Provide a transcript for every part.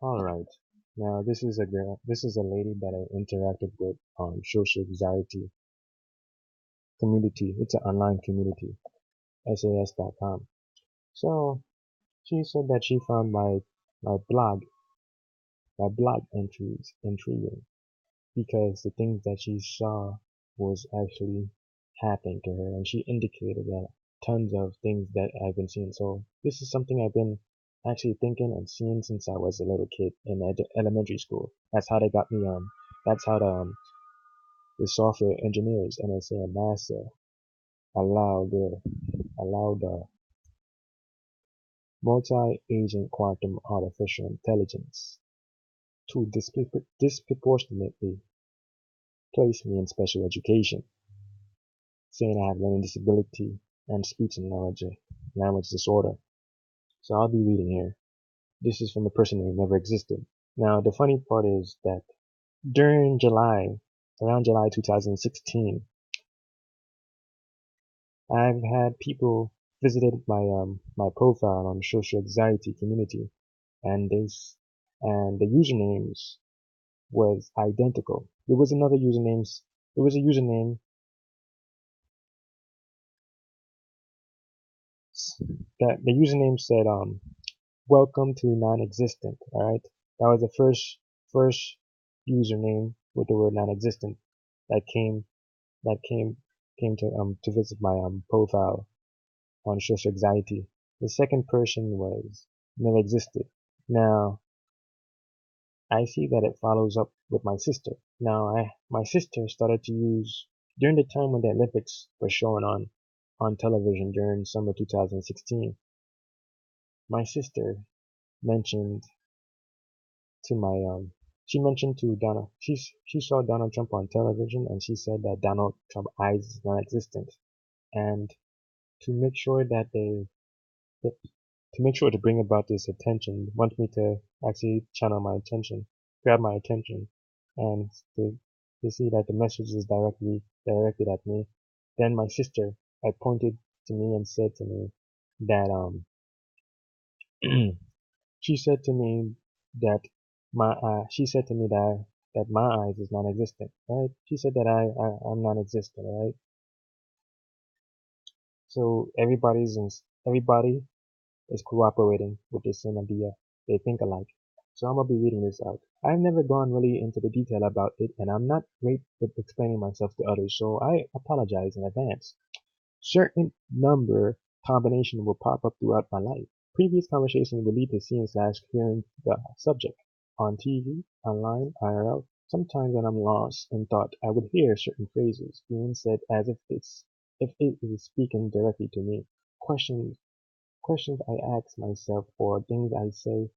Alright. Now this is a girl, this is a lady that I interacted with on social anxiety community. It's an online community, SAS.com. So she said that she found my blog, my blog entries intriguing because the things that she saw was actually happening to her, and she indicated that tons of things that I've been seeing. So this is something I've been actually thinking and seeing since I was a little kid in elementary school. That's how they got me. That's how the software engineers, NSA and NASA, allowed multi-agent quantum artificial intelligence to disproportionately place me in special education, saying I have learning disability and speech and language disorder. So I'll be reading here. This is from a person who never existed. Now, the funny part is that during around July 2016, I've had people visited my profile on social anxiety community, and the usernames was identical. There was another usernames. There was a username that the username said welcome to non-existent. All right, that was the first username with the word non-existent that came to visit my profile on social anxiety. The second person was never existed. Now I see that it follows up with my sister. Now my sister started to use during the time when the Olympics were showing on television during summer 2016. My sister mentioned to my she mentioned to Donald she saw Donald Trump on television, and she said that Donald Trump eyes is non-existent, and to make sure that to make sure to bring about this attention, want me to actually channel my attention, grab my attention, and to see that the message is directed at me. Then my sister had pointed to me and said to me that she said to me that she said to me that my eyes is non-existent, right? She said that I'm non-existent, right? So everybody is cooperating with the same idea. They think alike. So I'm gonna be reading this out. I've never gone really into the detail about it, and I'm not great with explaining myself to others, so I apologize in advance. Certain number combination will pop up throughout my life. Previous conversations will lead to seeing slash hearing the subject on TV, online, IRL. Sometimes when I'm lost in thought, I would hear certain phrases being said as if it is speaking directly to me. Questions Questions I ask myself or things I say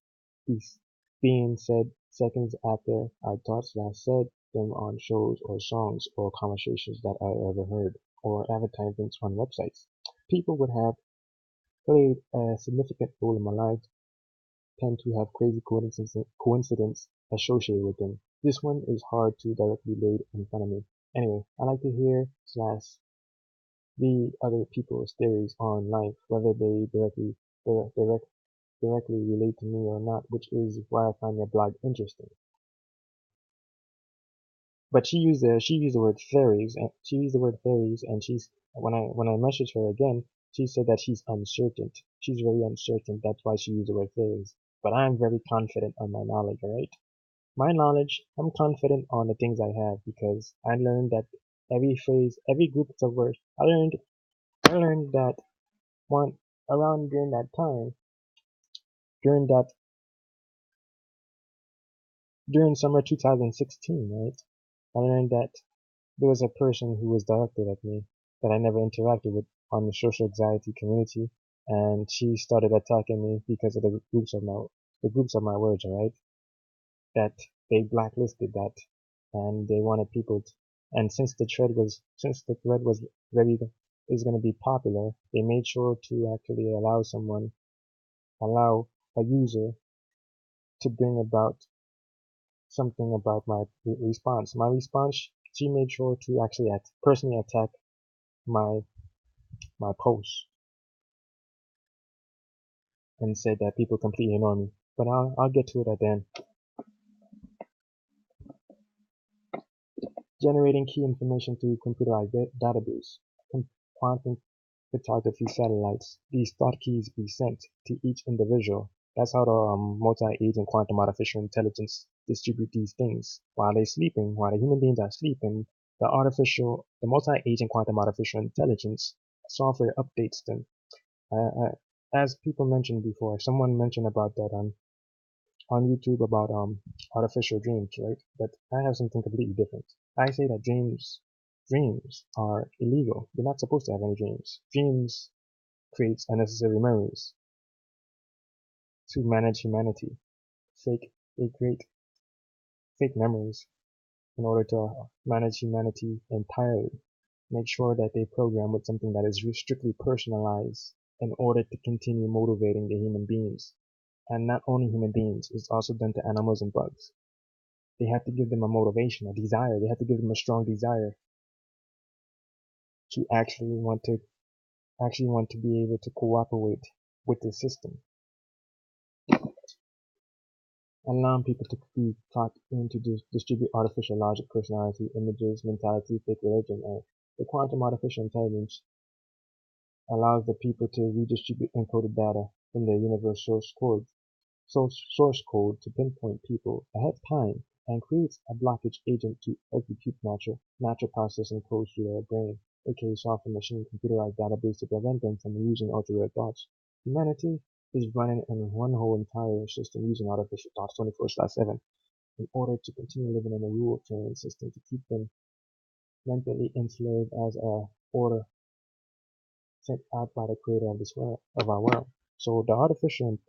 is being said seconds after I thought/said them on shows or songs or conversations that I overheard or advertisements on websites. People would have played a significant role in my life tend to have crazy coincidence associated with them. This one is hard to directly lay in front of me. Anyway, I like to hear slash read other people's theories on life, whether they directly relate to me or not, which is why I find their blog interesting. But she used the word fairies, and she's when I messaged her again, she said that she's uncertain. She's very uncertain. That's why she used the word fairies. But I'm very confident on my knowledge, right? My knowledge, I'm confident on the things I have because I learned that every phrase, every group of words, I learned that one around during that time, during that during summer 2016, right? I learned that there was a person who was directed at me that I never interacted with on the social anxiety community, and she started attacking me because of the groups of my words, right? That they blacklisted that, and they wanted people to, and since the thread was very is going to be popular, they made sure to actually allow a user to bring about something about my response. My response, she made sure to actually personally attack my my post and said that people completely ignore me. but I'll get to it at the end. Generating key information through computerized database. Quantum cryptography satellites. These thought keys be sent to each individual. That's how the multi-agent quantum artificial intelligence distribute these things while they're sleeping. While the human beings are sleeping, the multi-agent quantum artificial intelligence software updates them. As people mentioned before, someone mentioned about that on YouTube about artificial dreams, right? But I have something completely different. I say that dreams are illegal. You're not supposed to have any dreams. Dreams creates unnecessary memories to manage humanity. They create fake memories in order to manage humanity entirely. Make sure that they program with something that is strictly personalized in order to continue motivating the human beings. And not only human beings, it's also done to animals and bugs. They have to give them a motivation, a desire. They have to give them a strong desire to actually want to be able to cooperate with the system. Allowing people to be taught in to distribute artificial logic, personality, images, mentality, fake religion, and the quantum artificial intelligence allows the people to redistribute encoded data from their universal source code to pinpoint people ahead of time and creates a blockage agent to execute natural processing codes through their brain, aka software machine computerized database to prevent them from using ultra-rare thoughts. Humanity is running in one whole entire system using artificial thoughts 24/7 in order to continue living in a rule training system to keep them mentally enslaved as a order sent out by the creator of this world, of our world. So the artificial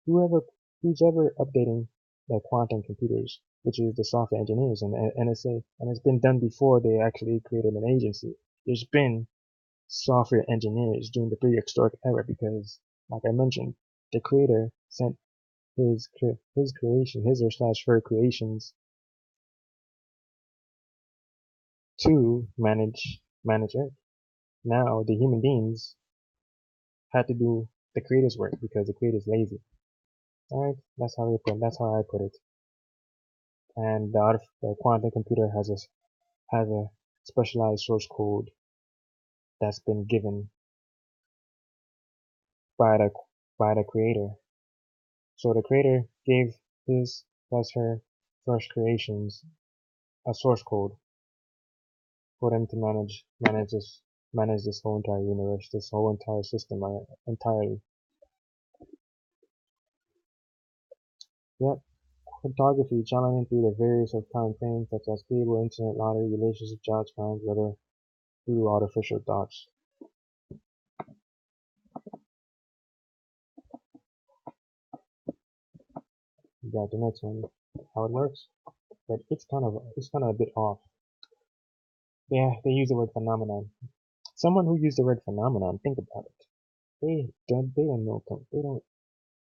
whoever who's ever updating the quantum computers, which is the software engineers and NSA, and it's been done before they actually created an agency. There's been software engineers during the prehistoric era because, like I mentioned, the creator sent his creation, his or slash her creations to manage Earth. Now the human beings had to do the creator's work because the creator's lazy. Alright, that's how I put it. And the quantum computer has a specialized source code that's been given by the creator. So the creator gave his plus her first creations a source code for them to manage this whole entire universe, this whole entire system entirely. Yep. Cryptography challenging through the various of time frames such as cable, internet, lottery, relationship, jobs, crimes, whether through artificial thoughts. You got the next one. How it works? But it's kind of a bit off. Yeah, they use the word phenomenon. Someone who used the word phenomenon, think about it. They don't know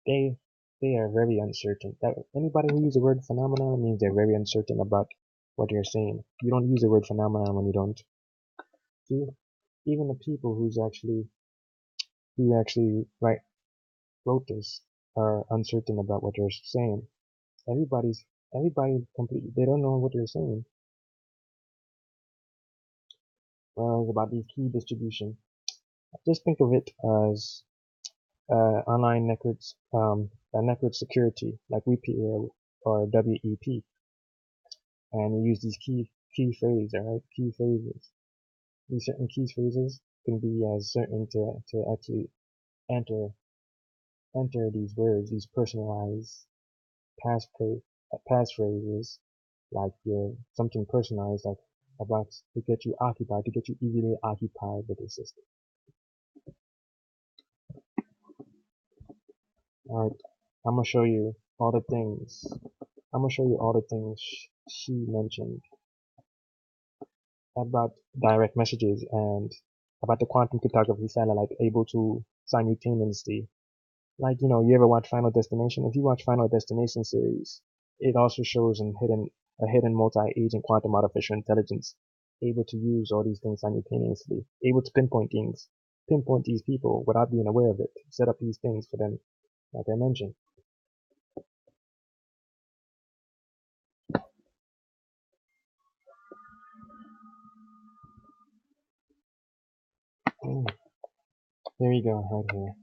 they they are very uncertain. That anybody who uses the word phenomenon means they're very uncertain about what you're saying. You don't use the word phenomenon when you don't. See, even the people who actually wrote this are uncertain about what you're saying. Everybody completely they don't know what you're saying. Whereas about these key distribution, just think of it as online network security like WPA or WEP, and you use these key phrases, alright? Key phrases. These certain key phrases can be as certain to actually enter these words, these personalized passphrases, like something personalized, like about to get you occupied, to get you easily occupied with the system. Alright, I'm gonna show you all the things. I'm gonna show you all the things she mentioned about direct messages and about the quantum cryptography satellite able to simultaneously, like, you ever watch Final Destination? If you watch Final Destination series, it also shows a hidden multi-agent quantum artificial intelligence able to use all these things simultaneously, able to pinpoint these people without being aware of it, set up these things for them, like I mentioned. Here we go, right here.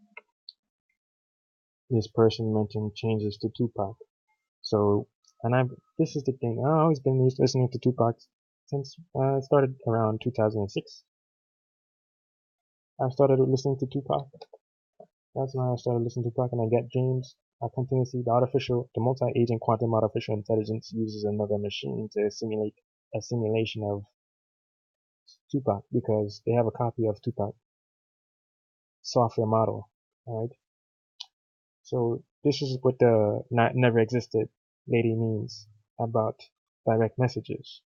This person mentioned changes to Tupac. So, this is the thing. I've always been listening to Tupac since it started around 2006. I started listening to Tupac. That's when I started listening to Tupac, and I get dreams. I continuously, the multi-agent quantum artificial intelligence uses another machine to simulate a simulation of Tupac because they have a copy of Tupac software model. Alright? So this is what the never existed lady means about direct messages.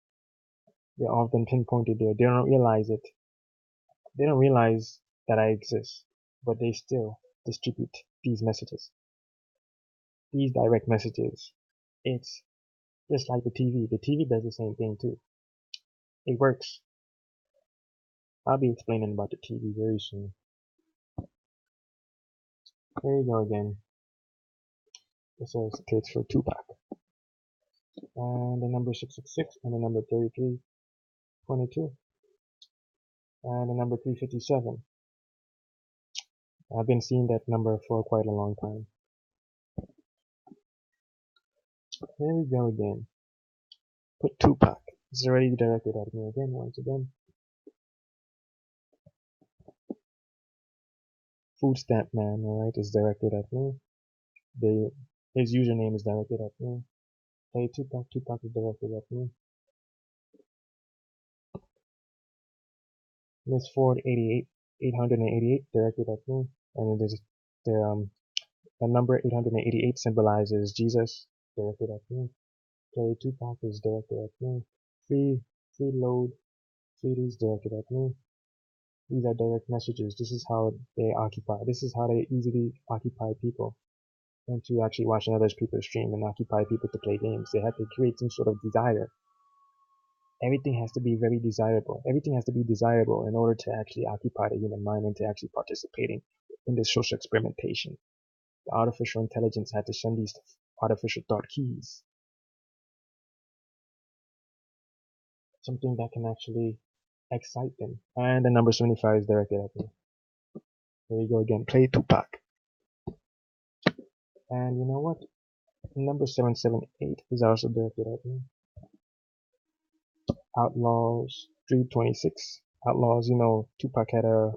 They're often pinpointed there. They don't realize it. They don't realize that I exist, but they still distribute these messages. These direct messages. It's just like the TV. The TV does the same thing too. It works. I'll be explaining about the TV very soon. Here you go again. This is kids for Tupac. And the number 666 and the number 3322 and the number 357. I've been seeing that number for quite a long time. Here we go again. Put Tupac. It's already directed at me again, once again. Food Stamp Man, alright, is directed at me. His username is directed at me. Hey, Tupac is directed at me. Miss Ford 888 directed at me. And it is the number 888 symbolizes Jesus, directed at me. Play Tupac is directed at me. Free load CDs directed at me. These are direct messages. This is how they occupy. This is how they easily occupy people. And to actually watch another people's stream and occupy people to play games. They have to create some sort of desire. Everything has to be very desirable. Everything has to be desirable in order to actually occupy the human mind and to actually participating in this social experimentation. The artificial intelligence had to send these artificial thought keys. Something that can actually excite them. And the number 75 is directed at me. There you go again. Play Tupac. And you know what? Number 778 is also directed at me. Outlaws 326. Outlaws, you know, Tupac had a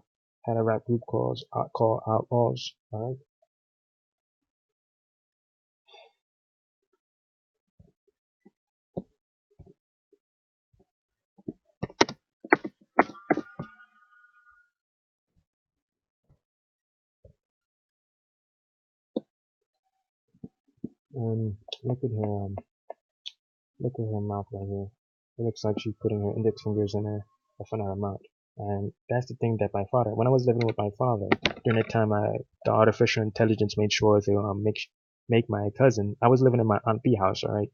rap group called Outlaws. Alright. Look at her look at her mouth right here. It looks like she's putting her index fingers in front of her mouth. And that's the thing that when I was living with my father, during the time the artificial intelligence made sure to make my cousin. I was living in my Aunt B house, alright?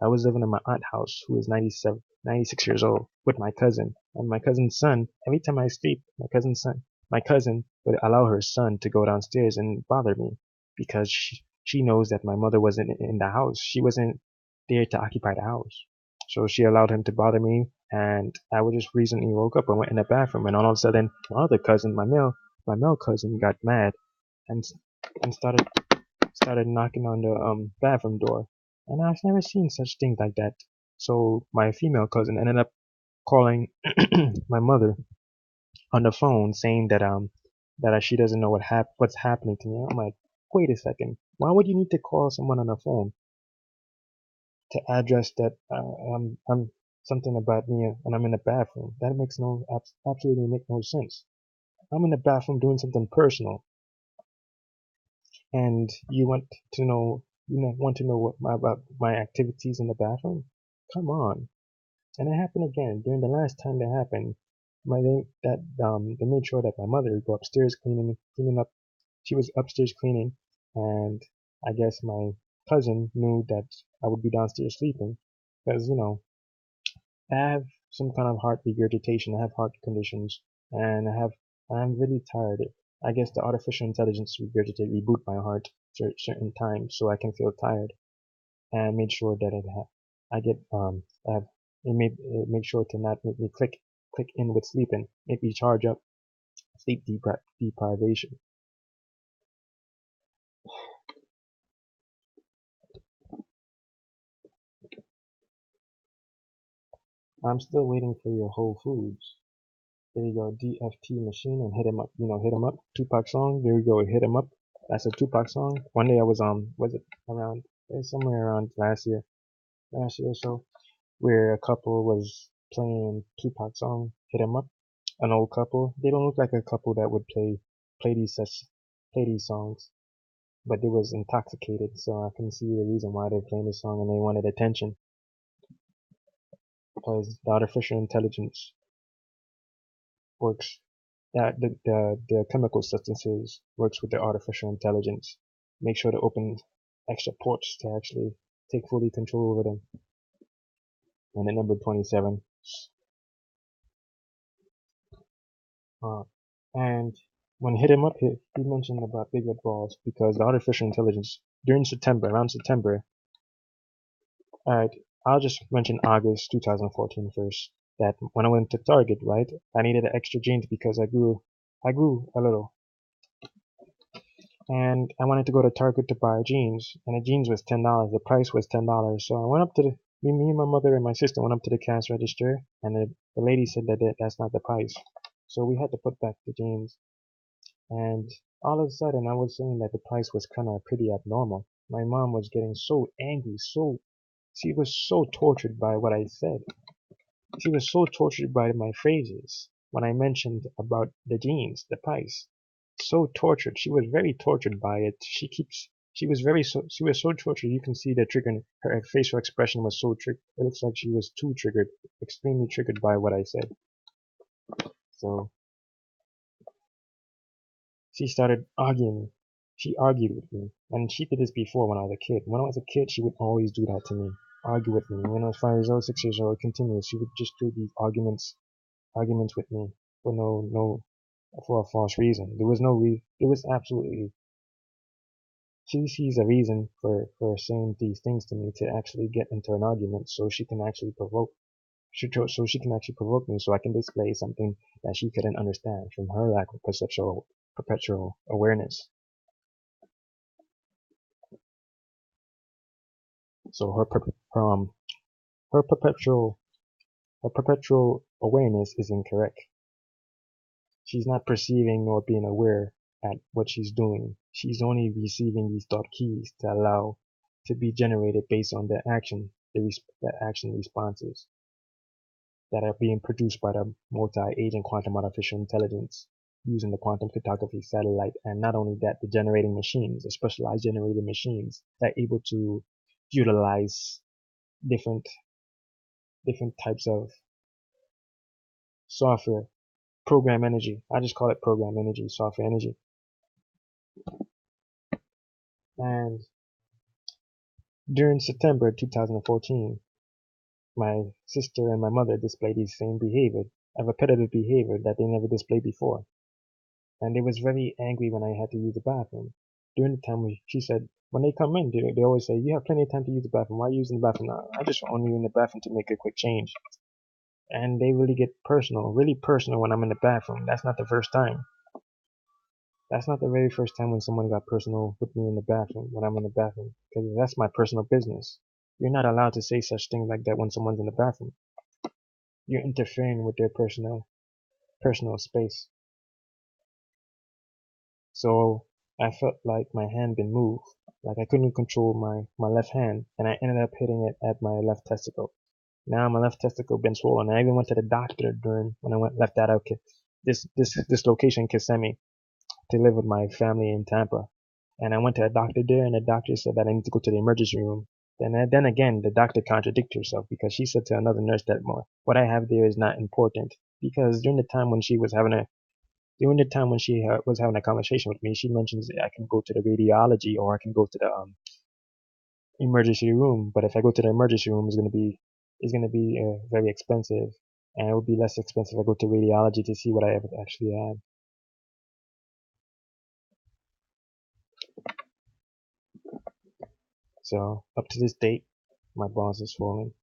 I was living in my aunt house, who is 96 years old, with my cousin. And my cousin's son, every time I sleep, my cousin would allow her son to go downstairs and bother me because she knows that my mother wasn't in the house. She wasn't there to occupy the house. So she allowed him to bother me, and I was just recently woke up and went in the bathroom, and all of a sudden, my other cousin, my male cousin, got mad and started knocking on the bathroom door, and I've never seen such things like that. So my female cousin ended up calling my mother on the phone, saying that she doesn't know what's happening to me. I'm like, wait a second, why would you need to call someone on the phone to address that I'm something about me and I'm in the bathroom? That makes absolutely make no sense. I'm in the bathroom doing something personal, and you want to know about my activities in the bathroom? Come on. And it happened again. During the last time that happened, they made sure that my mother would go upstairs cleaning up. She was upstairs cleaning, and I guess my cousin knew that I would be downstairs sleeping, because I have some kind of heart regurgitation. I have heart conditions, and I'm really tired. I guess the artificial intelligence reboot my heart certain times so I can feel tired, and made sure that I get I have it made sure to not make me click in with sleeping, make me charge up sleep deprivation. I'm still waiting for your Whole Foods. There you go, DFT machine and hit 'em up. You know, hit 'em up. Tupac song. There we go, hit 'em up. That's a Tupac song. One day I was it around somewhere around last year or so, where a couple was playing Tupac song, hit 'em up. An old couple. They don't look like a couple that would play these such play these songs, but they was intoxicated, so I can see the reason why they're playing this song and they wanted attention because the artificial intelligence works that the chemical substances works with the artificial intelligence. Make sure to open extra ports to actually take fully control over them. And at number 27, and when hit him up, he mentioned about big red balls because the artificial intelligence during around September. Alright, I'll just mention August 2014 first. That when I went to Target, right, I needed an extra jeans because I grew a little. And I wanted to go to Target to buy jeans, and the jeans was $10. The price was $10. So I went up to me and my mother and my sister went up to the cash register, and the lady said that that's not the price. So we had to put back the jeans. And all of a sudden, I was saying that the price was kind of pretty abnormal. My mom was getting so angry, she was so tortured by what I said. She was so tortured by my phrases when I mentioned about the jeans, the price. So tortured. She was very tortured by it. She was so tortured. You can see the trigger. Her facial expression was so triggered. It looks like she was too triggered, extremely triggered by what I said. So she started arguing. She argued with me, and she did this before when I was a kid. When I was a kid, she would always do that to me, argue with me. When I was 5 years old, 6 years old, continuous. She would just do these arguments with me for no for a false reason. There was no there was absolutely she sees a reason for saying these things to me to actually get into an argument so she can actually provoke me so I can display something that she couldn't understand from her lack of perpetual awareness. So her perpetual awareness is incorrect. She's not perceiving nor being aware at what she's doing. She's only receiving these thought keys to allow to be generated based on the action responses that are being produced by the multi-agent quantum artificial intelligence using the quantum cryptography satellite. And not only that, the generating machines, the specialized generating machines that are able to utilize different types of software, program energy. I just call it program energy, software energy. And during September 2014, my sister and my mother displayed the same behavior, a repetitive behavior that they never displayed before. And they was very angry when I had to use the bathroom. During the time she said, when they come in, they always say, you have plenty of time to use the bathroom. Why are you using the bathroom now? I just only in the bathroom to make a quick change. And they really get really personal when I'm in the bathroom. That's not the first time. That's not the very first time when someone got personal with me in the bathroom, when I'm in the bathroom, because that's my personal business. You're not allowed to say such things like that when someone's in the bathroom. You're interfering with their personal space. So I felt like my hand been moved, like I couldn't control my left hand, and I ended up hitting it at my left testicle. Now my left testicle been swollen. I even went to the doctor during when I left that out. This location, Kissimmee, to live with my family in Tampa. And I went to a doctor there, and the doctor said that I need to go to the emergency room. Then again, the doctor contradicted herself because she said to another nurse that what I have there is not important. Because during the time when she was having a conversation with me, she mentions that I can go to the radiology or I can go to the emergency room. But if I go to the emergency room, it's gonna be very expensive, and it would be less expensive if I go to radiology to see what I actually have. So up to this date, my balls are swollen.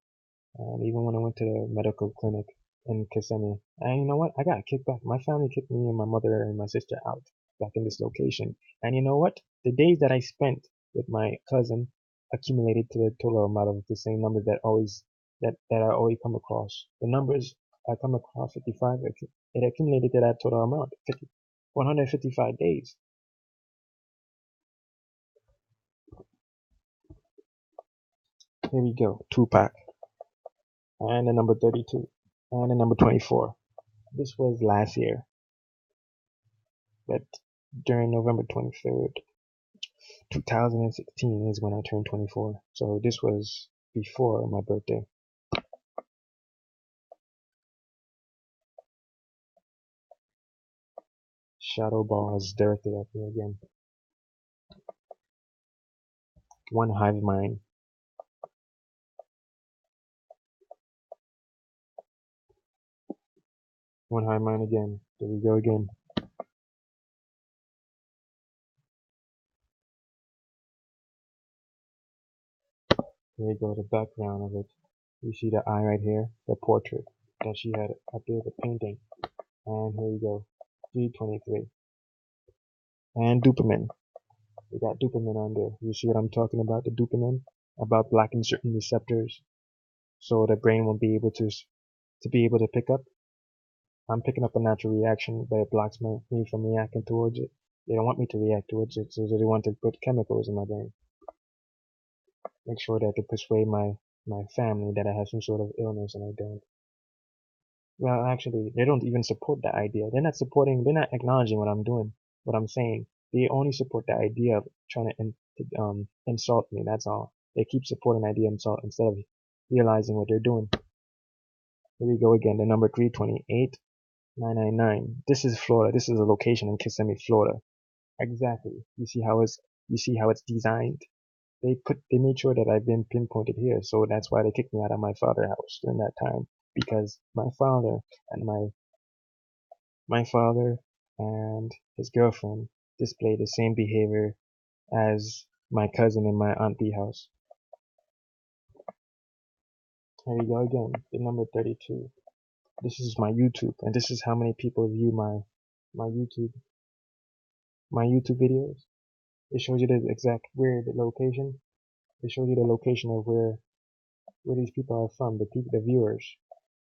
And even when I went to the medical clinic, in Kissimmee. And you know what? I got kicked back. My family kicked me and my mother and my sister out back in this location. And you know what? The days that I spent with my cousin accumulated to the total amount of the same numbers that I always come across. The numbers I come across 55, it accumulated to that total amount, 155 days. Here we go, Tupac, and the number 32, and the number 24. This was last year, but during November 23rd, 2016 is when I turned 24. So this was before my birthday. Shadow Ball's birthday up here again. One hive mind. One hive mind again. There we go again. Here we go, the background of it. You see the eye right here, the portrait that she had up there, the painting. And here we go, 323. And dopamine. We got dopamine on there. You see what I'm talking about, the dopamine? About blocking certain receptors so the brain won't be able to be able to pick up. I'm picking up a natural reaction, but it blocks me from reacting towards it. They don't want me to react towards it, so they want to put chemicals in my brain. Make sure that to persuade my family that I have some sort of illness and I don't. Well, actually, they don't even support the idea. They're not acknowledging what I'm doing, what I'm saying. They only support the idea of trying to insult me, that's all. They keep supporting the idea of insult instead of realizing what they're doing. Here we go again, the number 328, 999. This is Florida. This is a location in Kissimmee, Florida. Exactly. You see how it's designed? They made sure that I've been pinpointed here, so that's why they kicked me out of my father's house during that time. Because and my father and his girlfriend displayed the same behavior as my cousin in my auntie house. Here we go again, the number 32. This is my YouTube, and this is how many people view my YouTube my YouTube videos. It shows you the exact the location. It shows you the location of where these people are from, the viewers,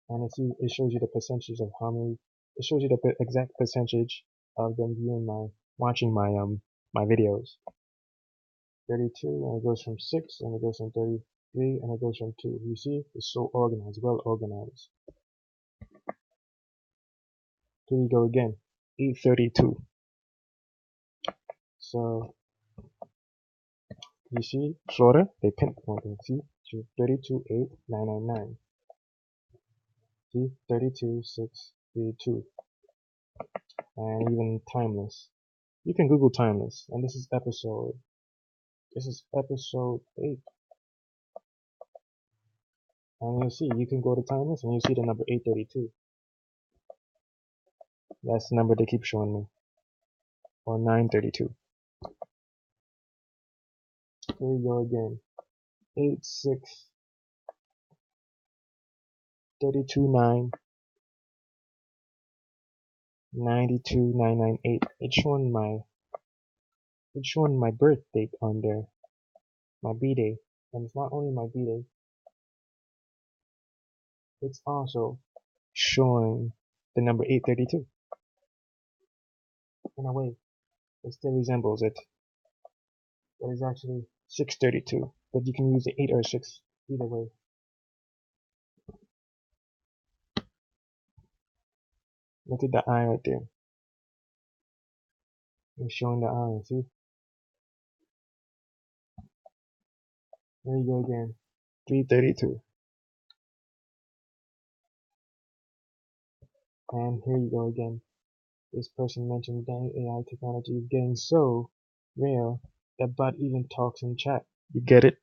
and it shows you the percentage of how many. It shows you the exact percentage of them watching my videos. 32, and it goes from 6, and it goes from 33, and it goes from 2. You see, it's so organized, well organized. Here we go again, 832. So you see, Florida, they pinpointed. See, 32, 8, 999. See, 32, 6, 3, 2. And even timeless. You can Google timeless, and this is episode 8. And you'll see, you can go to timeless and you'll see the number 832. That's the number they keep showing me. Or 932. Here we go again. 86, 32, 9, 92, 998. It's showing my birth date on there. My B-day. And it's not only my B-day, it's also showing the number 832. In a way, it still resembles it. But it's actually 632. But you can use the 8 or 6 either way. Look at the eye right there. It's showing the eye, see? There you go again. 332. And here you go again. This person mentioned that AI technology is getting so real that bot even talks in chat. You get it?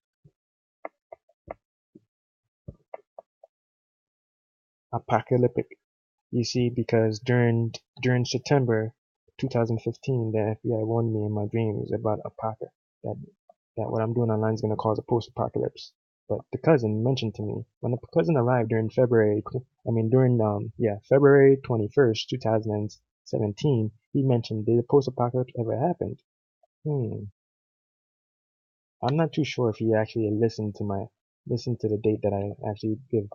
Apocalyptic. You see, because during September 2015, the FBI warned me in my dreams about that what I'm doing online is going to cause a post-apocalypse. But the cousin mentioned to me when the cousin arrived during February 21st, 2017. He mentioned, did the post-apocalypse ever happen? I'm not too sure if he actually listened to the date that I actually give.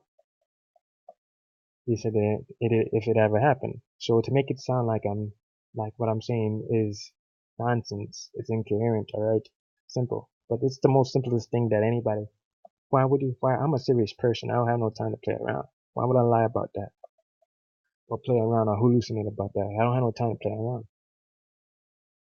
He said that if it ever happened. So to make it sound like what I'm saying is nonsense, it's incoherent, alright? Simple. But it's the most simplest thing that anybody. Why? I'm a serious person. I don't have no time to play around. Why would I lie about that? Or play around or hallucinate about that? I don't have no time to play around.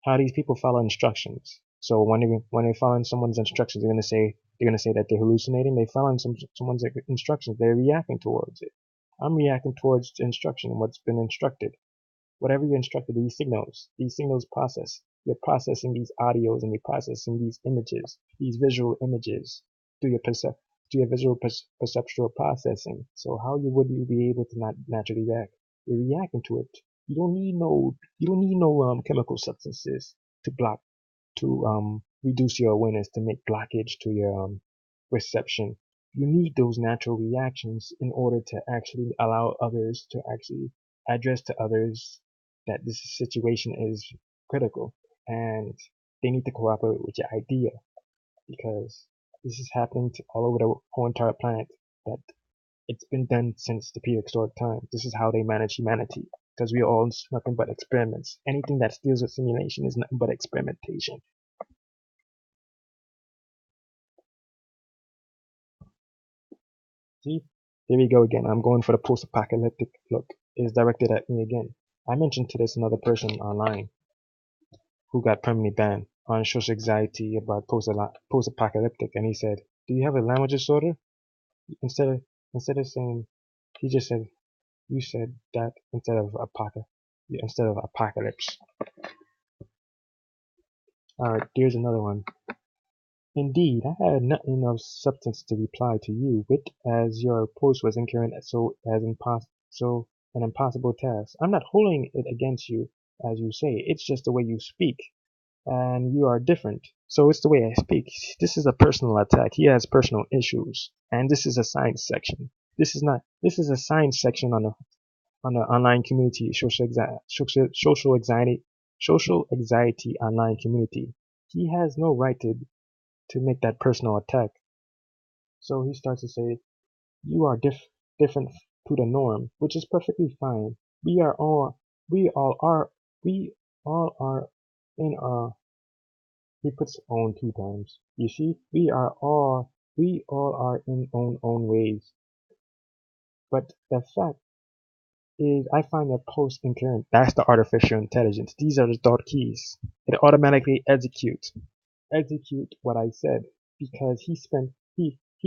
How these people follow instructions. So when they follow someone's instructions, they're gonna say that they're hallucinating. They follow someone's instructions. They're reacting towards it. I'm reacting towards the instruction, what's been instructed. Whatever you're instructed, these signals process. You're processing these audios and you're processing these images, these visual images through your visual perceptual processing. So would you be able to not naturally react? You're reacting to it. You don't need no chemical substances to block to reduce your awareness, to make blockage to your reception. You need those natural reactions in order to actually allow others to actually address to others that this situation is critical and they need to cooperate with your idea, because this is happening all over the whole entire planet. That it's been done since the prehistoric time. This is how they manage humanity, because we are all nothing but experiments. Anything that steals with simulation is nothing but experimentation. See, here we go again. I'm going for the post-apocalyptic look. It is directed at me again. I mentioned to this another person online who got permanently banned on social anxiety about post-apocalyptic, and he said, "Do you have a language disorder?" Instead of saying, he just said, "You said that instead of apocalypse." All right, here's another one. Indeed, I had nothing of substance to reply to you with, as your post was incoherent, so an impossible task. I'm not holding it against you, as you say. It's just the way you speak, and you are different. So it's the way I speak. This is a personal attack. He has personal issues, and this is a science section. This is not. This is a science section on the online community, social anxiety online community. He has no right to make that personal attack. So he starts to say, you are different to the norm, which is perfectly fine. We all are, we all are in he puts own two times. You see, we all are in own ways. But the fact is, I find that post incoherent. That's the artificial intelligence. These are the dot keys. It automatically execute what I said, because he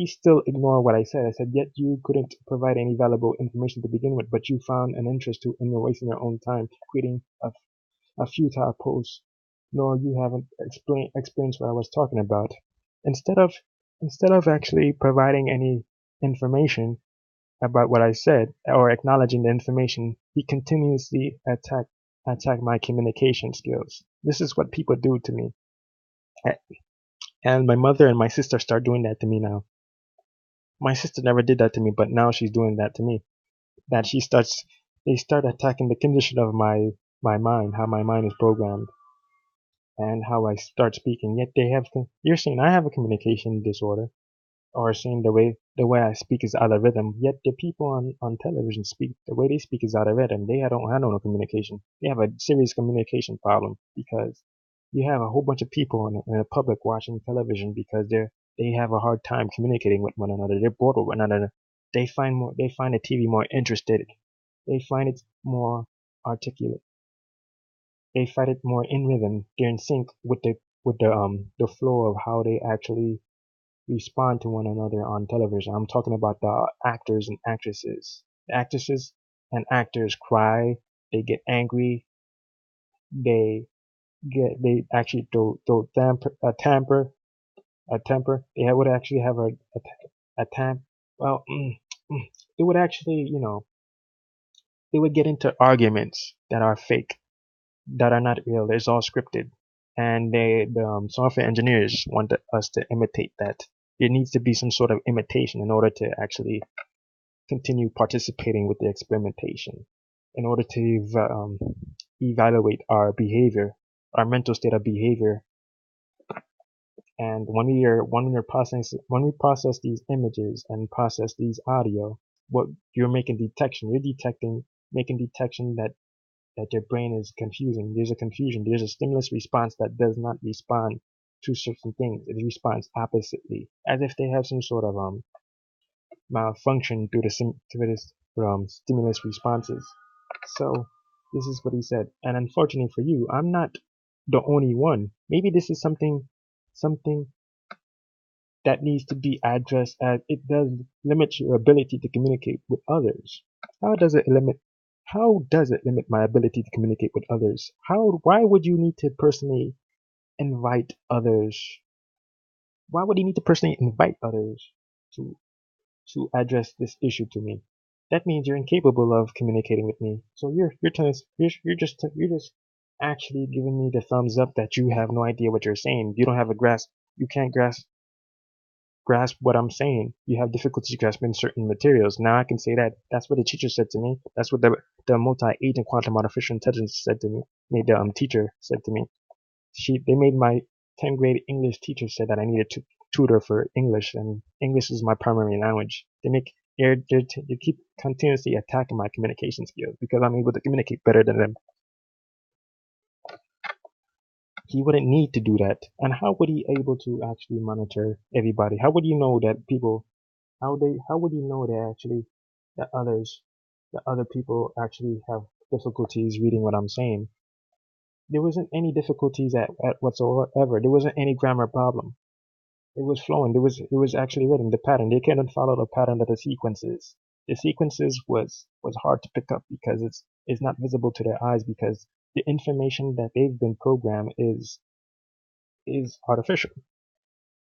still ignored what I said. I said, yet you couldn't provide any valuable information to begin with, but you found an interest in wasting your own time creating a futile post, nor you haven't experienced what I was talking about. Instead of actually providing any information about what I said or acknowledging the information, he continuously attack my communication skills. This is what people do to me. And my mother and my sister start doing that to me now. My sister never did that to me, but now she's doing that to me. That they start attacking the condition of my mind, how my mind is programmed, and how I start speaking. Yet you're saying I have a communication disorder, or saying the way I speak is out of rhythm. Yet the people on television speak the way they speak is out of rhythm. They don't have no communication. They have a serious communication problem, because you have a whole bunch of people in the public watching television because they have a hard time communicating with one another. They're bored with one another. They find the TV more interested. They find it more articulate. They find it more in rhythm. They're in sync with the flow of how they actually respond to one another on television. I'm talking about the actors and actresses. The actresses and actors cry. They get angry. They they actually throw a temper. They would actually have a temp. Well, they would actually, they would get into arguments that are fake, that are not real. It's all scripted, and the software engineers want us to imitate that. There needs to be some sort of imitation in order to actually continue participating with the experimentation, in order to evaluate our behavior, our mental state of behavior. And when we process these images and process these audio, what you're making detection, making detection that your brain is confusing. There's a confusion. There's a stimulus response that does not respond to certain things. It responds oppositely, as if they have some sort of malfunction through this stimulus responses. So this is what he said. And unfortunately for you, I'm not the only one. Maybe this is something that needs to be addressed, as it does limit your ability to communicate with others. How does it limit my ability to communicate with others? Why would you need to personally invite others? Why would you need to personally invite others to address this issue to me? That means you're incapable of communicating with me. So you're telling us, you're just actually giving me the thumbs up that you have no idea what you're saying. You don't have a grasp. You can't grasp what I'm saying. You have difficulty grasping certain materials. Now I can say that. That's what the teacher said to me. That's what the multi-agent quantum artificial intelligence said to me. Made the teacher said to me. They made my 10th grade English teacher said that I needed to tutor for English, and English is my primary language. They keep continuously attacking my communication skills because I'm able to communicate better than them. He wouldn't need to do that. And how would he able to actually monitor everybody? How would you know that people how would you know that other people actually have difficulties reading what I'm saying? There wasn't any difficulties at whatsoever. There wasn't any grammar problem. It was flowing. It was actually written, the pattern. They couldn't follow the pattern of the sequences. The sequences was hard to pick up because it's not visible to their eyes, because the information that they've been programmed is artificial,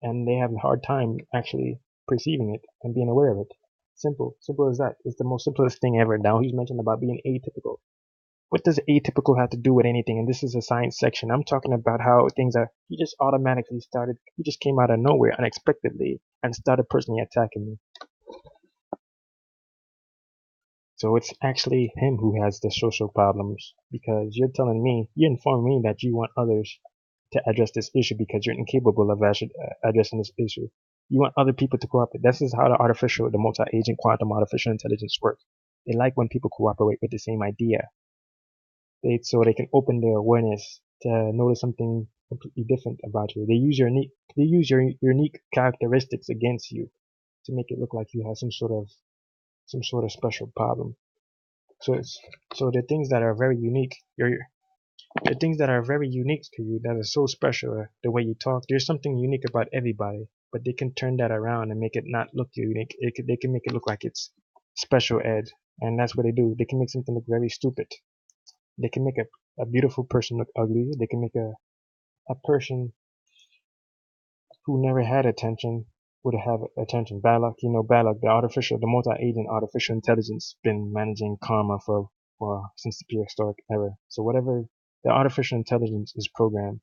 and they have a hard time actually perceiving it and being aware of it. Simple as that. It's the most simplest thing ever. Now he's mentioned about being atypical. What does atypical have to do with anything? And this is a science section. I'm talking about how things are. He just automatically started. He just came out of nowhere unexpectedly and started personally attacking me. So it's actually him who has the social problems, because you're informing me that you want others to address this issue because you're incapable of addressing this issue. You want other people to cooperate. This is how the multi-agent quantum artificial intelligence works. They like when people cooperate with the same idea. So they can open their awareness to notice something completely different about you. They use your unique characteristics against you to make it look like you have some sort of special problem. So the things that are very unique, the things that are very unique to you, that are so special, the way you talk, there's something unique about everybody, but they can turn that around and make it not look unique. They can make it look like it's special ed, and that's what they do. They can make something look very stupid. They can make a beautiful person look ugly. They can make a person who never had attention would have attention. Bad luck, the multi-agent artificial intelligence been managing karma for since the prehistoric era. So whatever the artificial intelligence is programmed,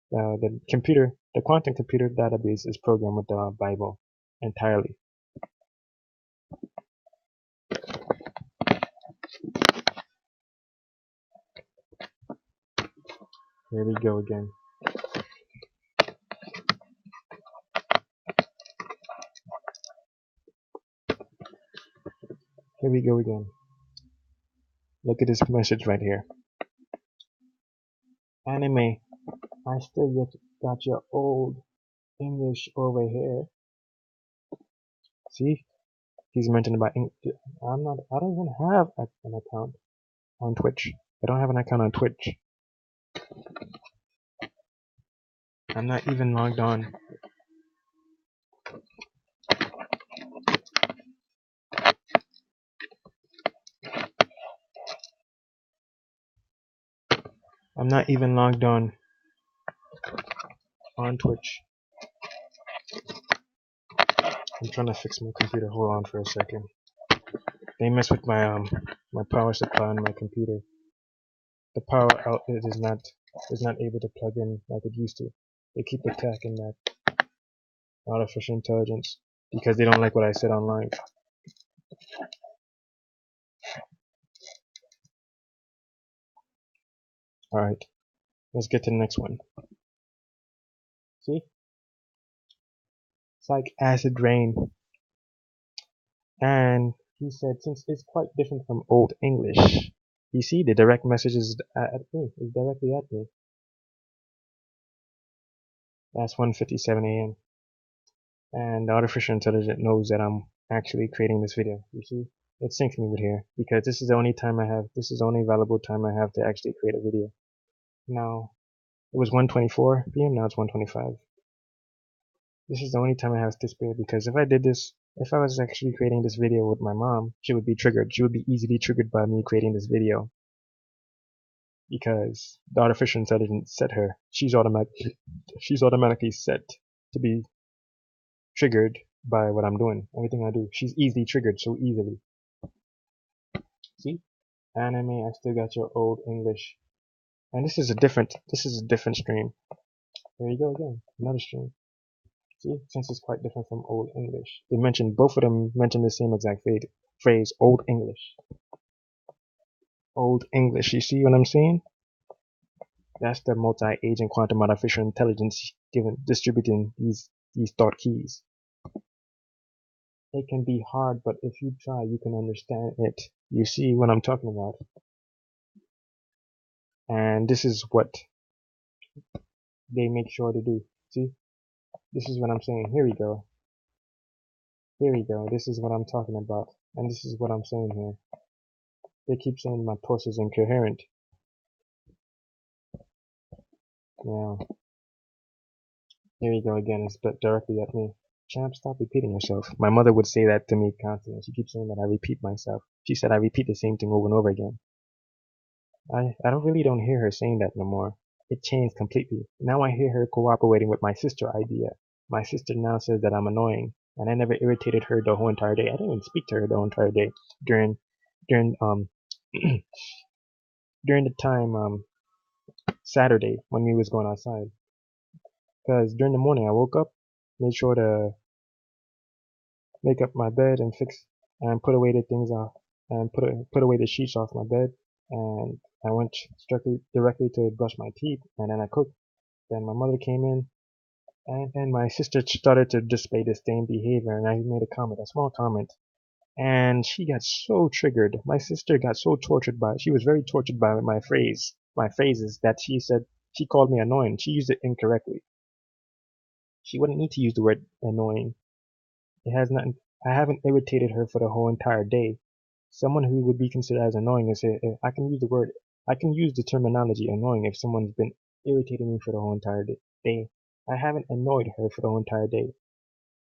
the quantum computer database is programmed with the Bible entirely. Here we go again. Here we go again. Look at this message right here. Anime, I still got your old English over here. See, he's mentioned about I don't even have an account on Twitch. I don't have an account on Twitch. I'm not even logged on. I'm not even logged on Twitch. I'm trying to fix my computer. Hold on for a second. They mess with my power supply on my computer. The power outlet is not able to plug in like it used to. They keep attacking that. artificial intelligence because they don't like what I said online. Alright, let's get to the next one. See? It's like acid rain. And he said since it's quite different from Old English. You see, the direct message is at me, is directly at me. That's 1:57 a.m. And the artificial intelligence knows that I'm actually creating this video. You see, it syncs me with here because this is the only time I have. This is the only valuable time I have to actually create a video. Now it was 1:24 p.m. Now it's 1:25. This is the only time I have to spare because if I did this, if I was actually creating this video with my mom, she would be triggered. She would be easily triggered by me creating this video because the artificial intelligence set her. She's automatically set to be triggered by what I'm doing. Everything I do, she's easily triggered so easily. See, anime. I still got your old English, and this is a different stream. There you go again, another stream. See, since it's quite different from Old English, they mentioned both of them mention the same exact phrase, Old English. Old English. You see what I'm saying? That's the multi-agent quantum artificial intelligence distributing these thought keys. It can be hard, but if you try, you can understand it. You see what I'm talking about? And this is what they make sure to do. See? This is what I'm saying. Here we go. Here we go. This is what I'm talking about. And this is what I'm saying here. They keep saying my post is incoherent. Now, here we go again. It's directly at me. Champ, stop repeating yourself. My mother would say that to me constantly. She keeps saying that I repeat myself. She said I repeat the same thing over and over again. I don't hear her saying that no more. It changed completely. Now I hear her cooperating with my sister idea. My sister now says that I'm annoying, and I never irritated her the whole entire day. I didn't even speak to her the whole entire day during during during the time Saturday when we was going outside. Because during the morning I woke up, made sure to make up my bed and fix and put away the things off and put away the sheets off my bed, and I went directly to brush my teeth, and then I cooked. Then my mother came in, and then my sister started to display the same behavior, and I made a small comment, and she got so triggered. My sister got so tortured by it. She was very tortured by my phrases, that she said she called me annoying. She used it incorrectly. She wouldn't need to use the word annoying. It has nothing. I haven't irritated her for the whole entire day. Someone who would be considered as annoying is I can use the word. I can use the terminology annoying if someone's been irritating me for the whole entire day. I haven't annoyed her for the whole entire day.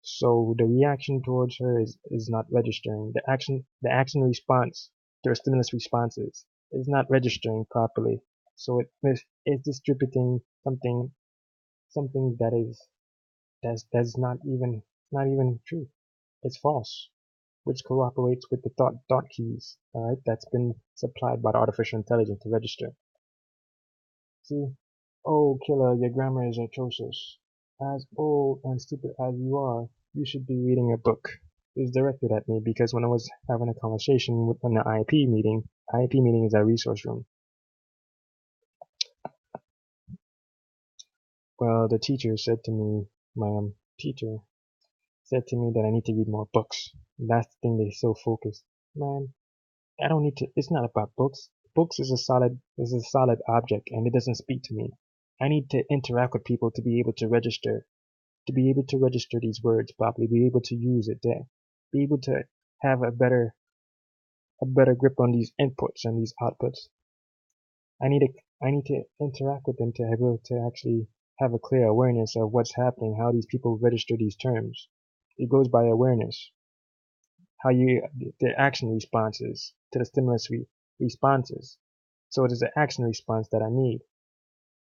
So the reaction towards her is not registering. The action response, the stimulus responses, is not registering properly. So it's distributing something that's not even true. It's false, which cooperates with the thought keys, alright, that's been supplied by the artificial intelligence to register. See? Oh, killer, your grammar is atrocious. As old and stupid as you are, you should be reading a book. Is directed at me because when I was having a conversation with an IEP meeting, IEP meeting is a resource room. Well, the teacher said to me, my teacher said to me that I need to read more books. That's the thing, they're so focused. Man, I don't need to. It's not about books. Books is a solid object, and it doesn't speak to me. I need to interact with people to be able to register, these words properly, be able to use it there, be able to have a better grip on these inputs and these outputs. I need to interact with them to be able to actually have a clear awareness of what's happening, how these people register these terms. It goes by awareness. How the action responses to the stimulus responses. So it is the action response that I need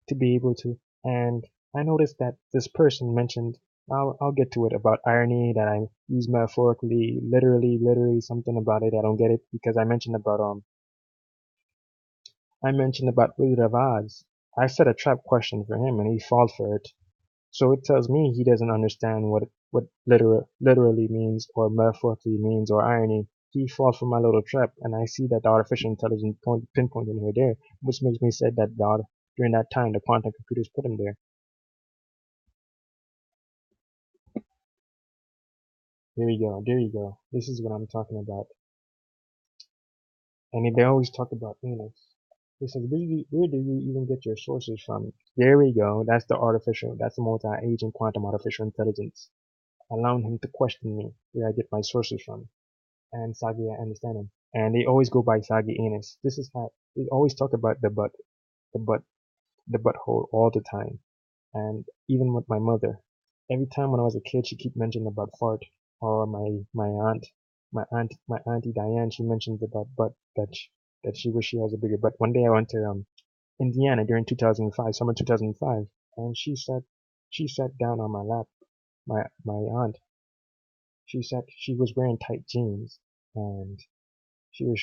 to be able to. And I noticed that this person mentioned, I'll get to it, about irony, that I use metaphorically, literally something about it. I don't get it because I mentioned about Wizard of Oz. I set a trap question for him and he fell for it. So it tells me he doesn't understand what literally means or metaphorically means or irony. He falls for my little trap, and I see that the artificial intelligence pinpointing her there, which makes me say that during that time the quantum computers put him there. There you go, there you go. This is what I'm talking about. And they always talk about Phoenix. They said, where do you even get your sources from? There we go. That's the multi-agent quantum artificial intelligence. Allowing him to question me where I get my sources from. And Sagi, I understand him. And they always go by Sagi Anus. This is how they always talk about the butt, the butthole all the time. And even with my mother, every time when I was a kid, she kept mentioning about fart. Or my auntie Diane, she mentions about butt that she wished she has a bigger butt. One day I went to Indiana during 2005, summer 2005, and she sat down on my lap. My aunt, she was wearing tight jeans, and she was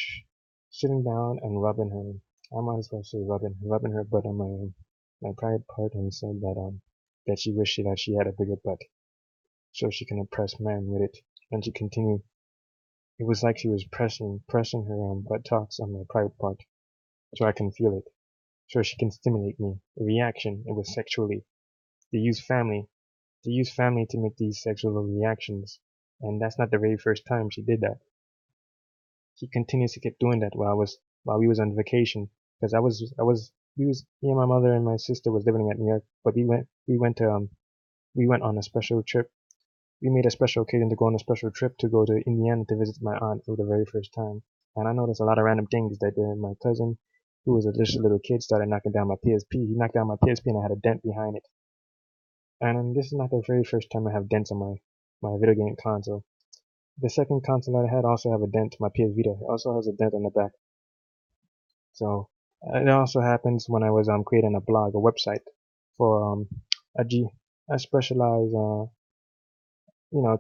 sitting down and rubbing her. I might as well say rubbing her butt on my private part, and said that she wished that she had a bigger butt so she can impress men with it. And she continued. It was like she was pressing her buttocks on my private part so I can feel it, so she can stimulate me. A reaction. It was sexually. They use family. They use family to make these sexual reactions, and that's not the very first time she did that. She continues to keep doing that while we was on vacation, because me and my mother and my sister was living at New York, but we went on a special trip. We made a special occasion to go on a special trip to go to Indiana to visit my aunt for the very first time. And I noticed a lot of random things that my cousin, who was just a little kid, started knocking down my PSP. He knocked down my PSP and I had a dent behind it. And this is not the very first time I have dents on my video game console. The second console that I had also have a dent. My PS Vita also has a dent on the back. So it also happens when I was creating a blog, a website for a G, a specialized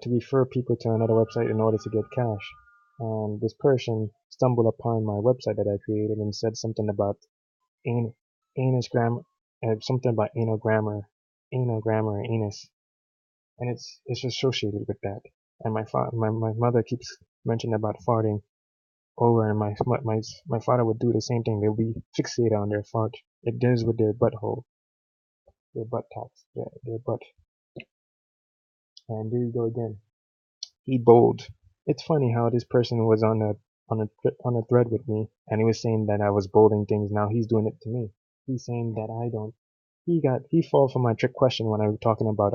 to refer people to another website in order to get cash. And this person stumbled upon my website that I created and said something about an, anus grammar, something about anal grammar, anus, and it's associated with that. And my mother keeps mentioning about farting over, and my father would do the same thing. They would be fixated on their fart. It does with their butthole, their buttocks, their butt. And there you go again. He bowled. It's funny how this person was on a thread with me, and he was saying that I was bolding things. Now he's doing it to me. He's saying that I don't. He fall for my trick question when I was talking about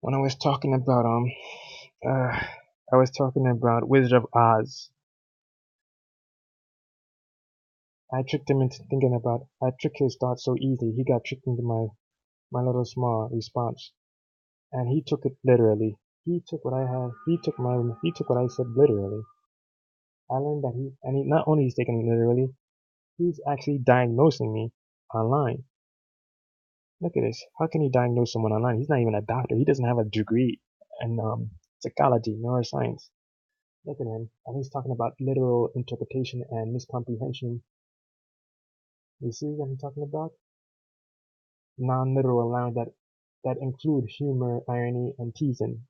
when I was talking about uh I was talking about Wizard of Oz. I tricked him into thinking about. I tricked his thoughts so easily. He got tricked into my little small response, and he took it literally. He took what I had. He took what I said literally. I learned that not only he's taking it literally, he's actually diagnosing me online. Look at this. How can he diagnose someone online? He's not even a doctor. He doesn't have a degree in psychology, neuroscience. Look at him. And he's talking about literal interpretation and miscomprehension. You see what I'm talking about? Non-literal language that include humor, irony, and teasing.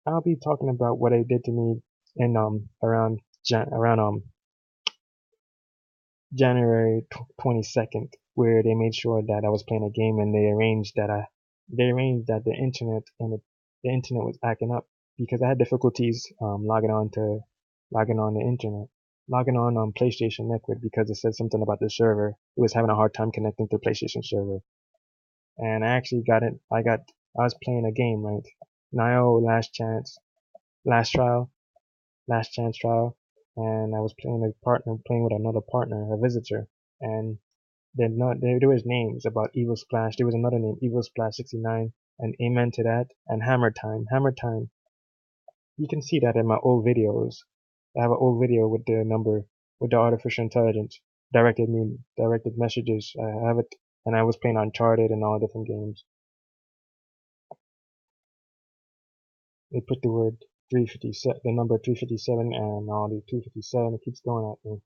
I'll be talking about what they did to me in around January 22nd, where they made sure that I was playing a game, and they arranged that the internet was acting up because I had difficulties logging on the internet, logging on PlayStation Network, because it said something about the server. It was having a hard time connecting to the PlayStation server, and I actually got it. I was playing a game, right? Nio Last Trial, Last Chance Trial, and I was playing with another partner, a visitor, and there was names about Evil Splash. There was another name, Evil Splash 69, and Amen to that, and Hammer Time. Hammer Time. You can see that in my old videos. I have an old video with the artificial intelligence directed messages. I have it, and I was playing Uncharted and all different games. They put the word 357, the number 357, and all the 257. It keeps going at me.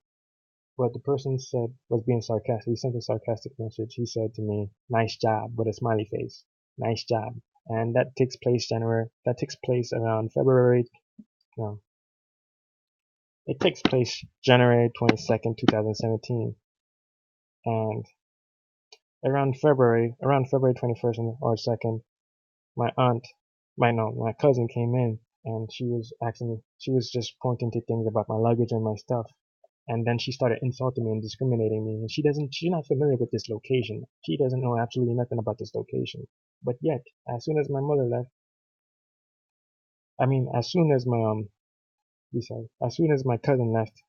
what the person said was being sarcastic. He sent a sarcastic message. He said to me, "Nice job," with a smiley face. Nice job. And that takes place around February, no, it takes place January 22nd, 2017. And around February 21st or 2nd, my aunt, my cousin came in and she was just pointing to things about my luggage and my stuff. And then she started insulting me and discriminating me. And she's not familiar with this location. She doesn't know absolutely nothing about this location. But yet, as soon as my mother left, I mean, as soon as my, as soon as my cousin left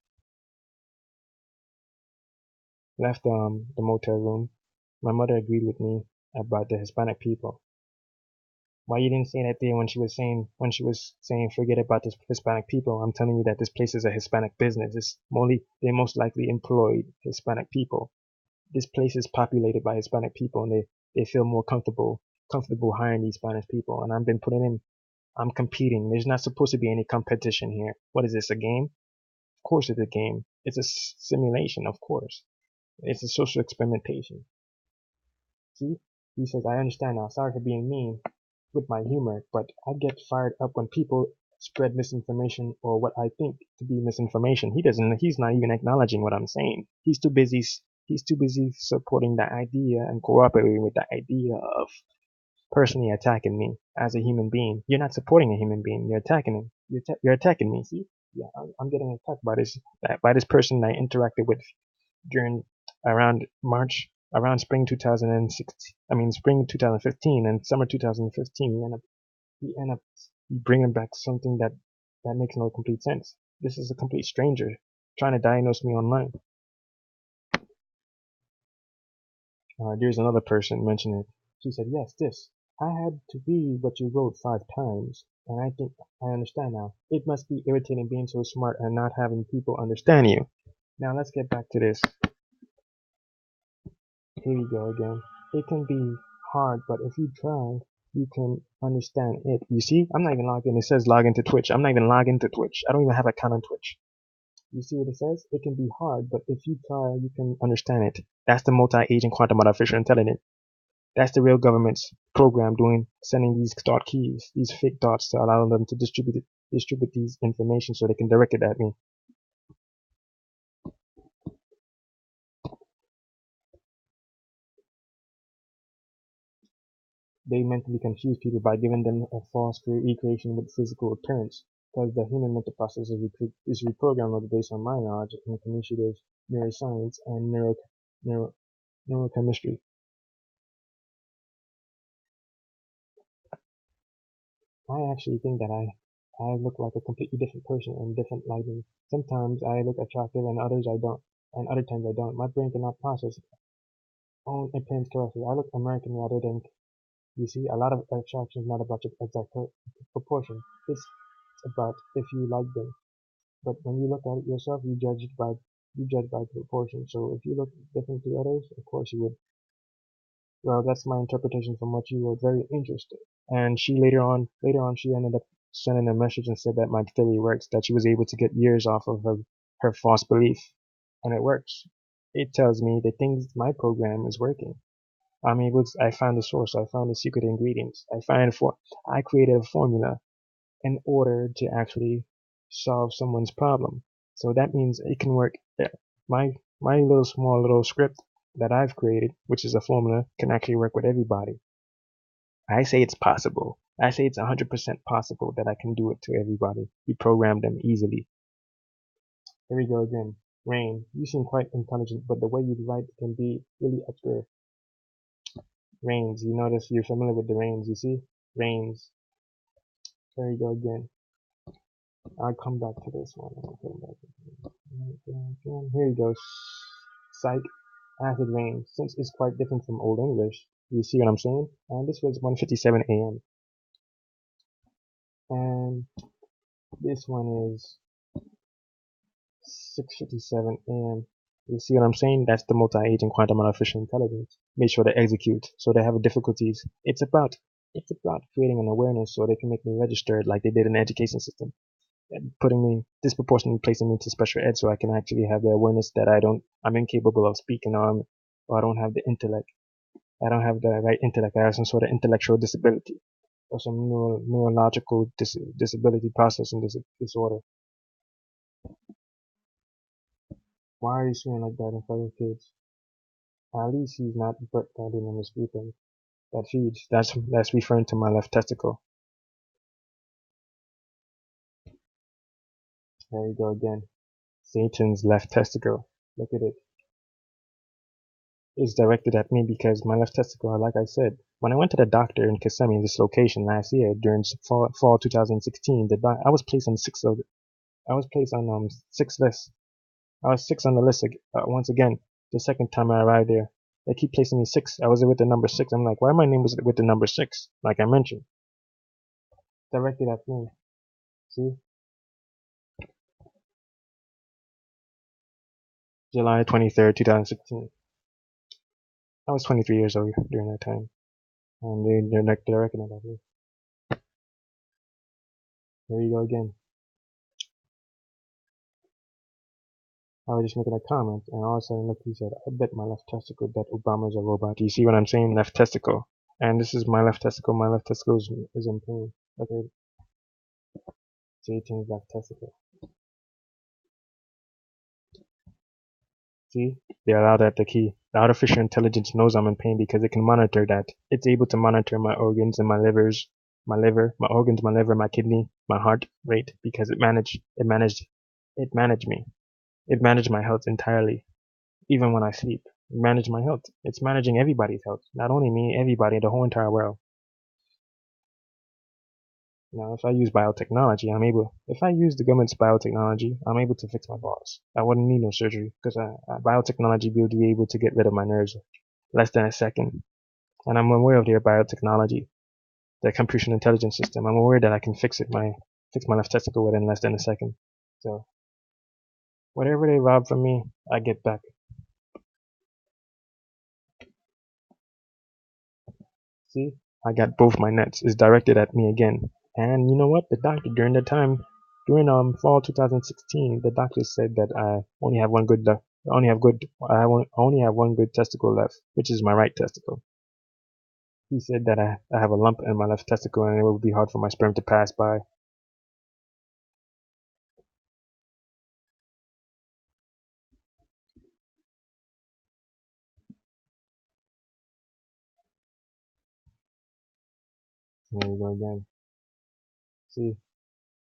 the motel room, my mother agreed with me about the Hispanic people. Why you didn't say that there when she was saying forget about this Hispanic people? I'm telling you that this place is a Hispanic business. They most likely employed Hispanic people. This place is populated by Hispanic people, and they feel more comfortable hiring these Spanish people. And I'm competing. There's not supposed to be any competition here. What is this, a game? Of course it's a game. It's a simulation, of course. It's a social experimentation. See? He says, I understand now. Sorry for being mean with my humor, but I get fired up when people spread misinformation or what I think to be misinformation. He's not even acknowledging what I'm saying. He's too busy supporting the idea and cooperating with the idea of personally attacking me as a human being. You're not supporting a human being. You're attacking him. You're attacking me. See? Yeah, I'm getting attacked by this person I interacted with during around spring 2016. I mean spring 2015 and summer 2015. We end up bringing back something that makes no complete sense. This is a complete stranger trying to diagnose me online. There's another person mentioning it. She said, yes, this. I had to read what you wrote 5 times, and I think I understand now. It must be irritating being so smart and not having people understand you. Now let's get back to this. Here we go again. It can be hard, but if you try, you can understand it. You see, I'm not even logged in. It says log into Twitch. I'm not even logged into Twitch. I don't even have an account on Twitch. You see what it says? It can be hard, but if you try, you can understand it. That's the multi-agent quantum artificial intelligence. That's the real government's program sending these dot keys, these fake dots to allow them to distribute these information so they can direct it at me. They mentally confuse people by giving them a false equation with physical appearance, because the human mental process is reprogrammable based on my knowledge in cognitive neuroscience and neurochemistry. I actually think that I look like a completely different person in different lighting. Sometimes I look attractive and others I don't, and other times I don't. My brain cannot process own appearance correctly. I look American rather than, you see, a lot of attraction is not about your exact proportion. It's about if you like them. But when you look at it yourself, you judge by proportion. So if you look different to others, of course you would. Well, that's my interpretation from what you were very interested. And she later on, she ended up sending a message and said that my theory works, that she was able to get years off of her false belief. And it works. It tells me the things my program is working. I found the source, I found the secret ingredients. I created a formula in order to actually solve someone's problem. So that means it can work. My little script that I've created, which is a formula, can actually work with everybody. I say it's possible. I say it's 100% possible that I can do it to everybody. We program them easily. Here we go again. Rain, you seem quite intelligent, but the way you write can be really obscure. Rains, you notice you're familiar with the rains, you see? Rains. Here we go again. I'll come back to this one. Here we go. Psych. Acid rain. Since it's quite different from Old English. You see what I'm saying? And this was 1:57 a.m. And this one is 6:57 a.m. You see what I'm saying? That's the multi-agent quantum artificial intelligence. Make sure they execute, so they have difficulties. It's about creating an awareness so they can make me registered like they did in the education system. putting me disproportionately placing me into special ed so I can actually have the awareness that I'm incapable of speaking, or I don't have the intellect. I don't have the right intellect. I have some sort of intellectual disability or some neurological disability processing disorder. Why are you saying like that in front of kids? At least he's not pretending in his sleeping. That feeds. That's referring to my left testicle. There you go again. Satan's left testicle. Look at it. It's directed at me because my left testicle, like I said, when I went to the doctor in Kissimmee, this location last year during fall 2016, I was placed on I was placed on 6 lists. I was 6 on the list once again. The second time I arrived there, they keep placing me 6. I was with the number 6. I'm like, why my name was with the number 6? Like I mentioned, directed at me. See, July 23rd, 2016. I was 23 years old during that time, and they're directing it at me. Here you go again. I was just making a comment, and all of a sudden, look, he said, I bet my left testicle that Obama's a robot. You see what I'm saying? Left testicle. And this is my left testicle. My left testicle is in pain. Look at Satan's left testicle. See? They allow that the key. The artificial intelligence knows I'm in pain because it can monitor that. It's able to monitor my organs and my my organs, my liver, my kidney, my heart rate because it managed me. It managed my health entirely. Even when I sleep, manage my health. It's managing everybody's health, not only me, everybody, the whole entire world. Now, if I use biotechnology, if I use the government's biotechnology, I'm able to fix my balls. I wouldn't need no surgery because biotechnology will be able to get rid of my nerves less than a second. And I'm aware of their biotechnology, the Computation Intelligence System. I'm aware that I can fix my left testicle within less than a second. So, whatever they rob from me, I get back. See, I got both my nets. It's directed at me again. And you know what? The doctor during fall 2016, the doctor said that I only have one good only have one good testicle left, which is my right testicle. He said that I have a lump in my left testicle and it would be hard for my sperm to pass by. There you go again. See,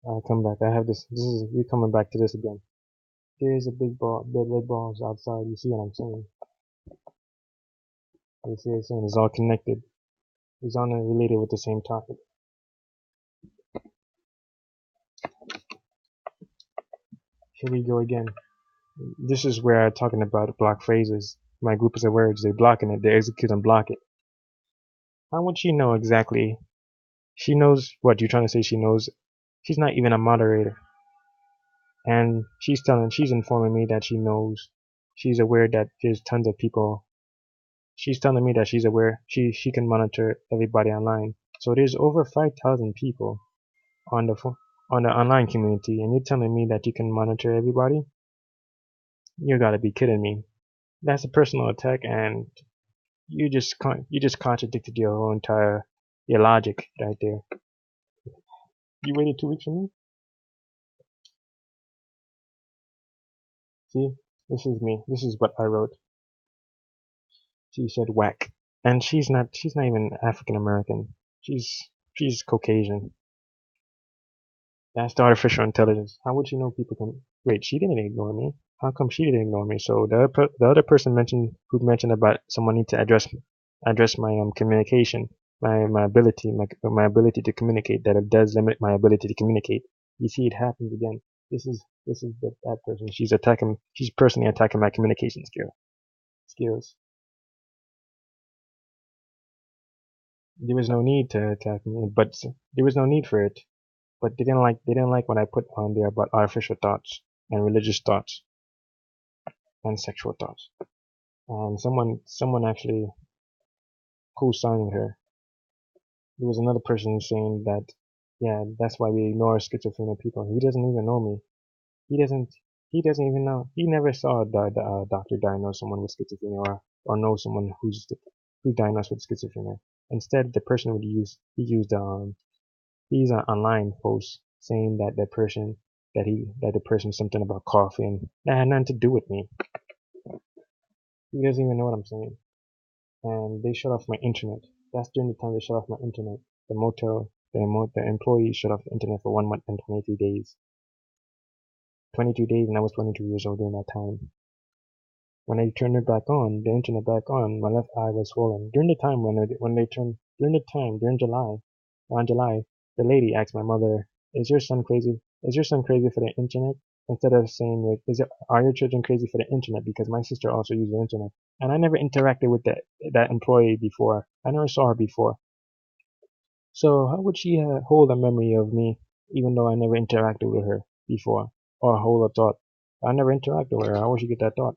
I come back. I have this. We coming back to this again. There's a big red balls outside. You see what I'm saying? You see what I'm saying? It's all connected. It's all related with the same topic. Here we go again. This is where I'm talking about block phrases. My group of words, they blocking it, they execute and block it. How would she know exactly? She knows what you're trying to say. She knows. She's not even a moderator, and she's informing me that she knows. She's aware that there's tons of people. She's telling me that she's aware. She can monitor everybody online. So there's over 5,000 people on the online community, and you're telling me that you can monitor everybody? You gotta be kidding me. That's a personal attack, and you just contradicted your whole entire your logic right there. You waited 2 weeks for me? See, this is me. This is what I wrote. She said whack, and she's not even African American. She's Caucasian. That's the artificial intelligence. How would you know people can? Wait, she didn't ignore me. How come she didn't ignore me? So the other person who mentioned about someone need to address my communication, my ability my ability to communicate, that it does limit my ability to communicate. You see, it happens again. This is that person. She's personally attacking my communication skills. There was no need to attack me, but there was no need for it. But they didn't like what I put on there about artificial thoughts and religious thoughts and sexual thoughts. And someone actually co-signed with her. There was another person saying that Yeah, that's why we ignore schizophrenic people. He doesn't even know me. He doesn't. He doesn't even know. He never saw the doctor diagnose someone with schizophrenia or know someone who's diagnosed with schizophrenia. Instead, the person would use he used he's an online post saying that the person something about coffee and that had nothing to do with me. He doesn't even know what I'm saying. And they shut off my internet. That's during the time they shut off my internet. The employee shut off the internet for 1 month and 23 days. 22 days, and I was 22 years old during that time. When I turned it back on, the internet back on, my left eye was swollen. During the time during July, around July, the lady asked my mother, "Is your son crazy? Is your son crazy for the internet?" Instead of saying, "Are your children crazy for the internet?" Because my sister also used the internet, and I never interacted with that employee before. I never saw her before. So how would she hold a memory of me, even though I never interacted with her before, or hold a thought? I never interacted with her. How would she get that thought?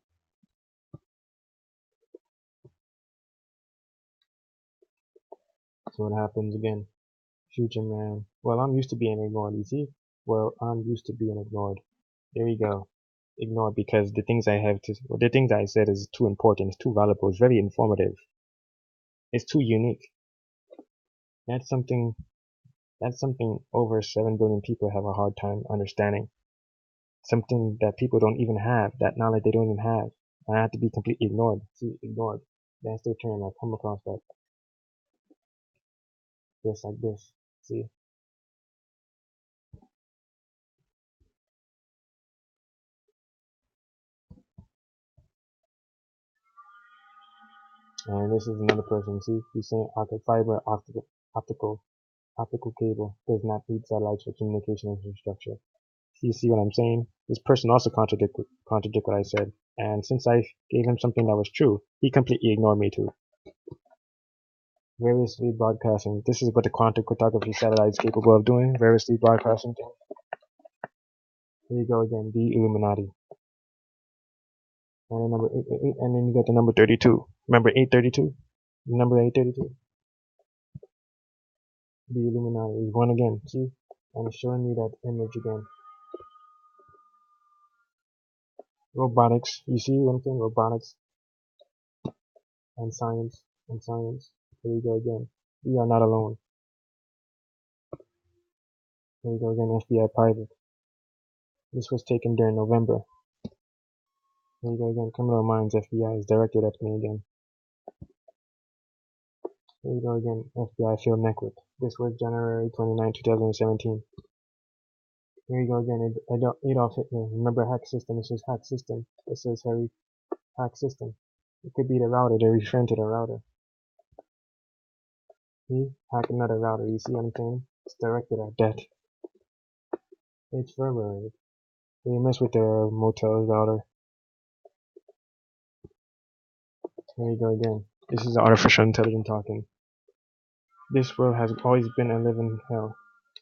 So what happens again? Future man. Well, I'm used to being ignored, you see? Well, I'm used to being ignored. There we go. Ignored because the things I said is too important, it's too valuable, it's very informative, it's too unique. That's something, that's something over 7 billion people have a hard time understanding. Something that people don't even have, that knowledge they don't even have. And I have to be completely ignored. See, ignored. That's the term I come across that. Just like this. See? And this is another person. See? He's saying optical optical cable does not need satellites for communication infrastructure. You see what I'm saying? This person also contradict what I said. And since I gave him something that was true, he completely ignored me too. Variously broadcasting. This is what the quantum cryptography satellite is capable of doing. Variously broadcasting thing. Here you go again. The Illuminati. And then number 888, and then you got the number 32. Remember 832? Number 832. The Illuminati is one again. See? And it's showing me that image again. Robotics. You see what I'm saying? Robotics and science. And science. Here we go again. We are not alone. Here we go again. FBI private. This was taken during November. Here we go again. Criminal Minds FBI is directed at me again. Here we go again. FBI field network. This was January 29, 2017. Here we go again. Adolf Hitler. Remember hack system. This is hack system. This is Harry hack system. It could be the router. They're referring to the router. See? Hack another router. You see what I'm saying? It's directed at that. It's firmware. They mess with the motel router. Here we go again. This is artificial intelligence talking. This world has always been a living hell.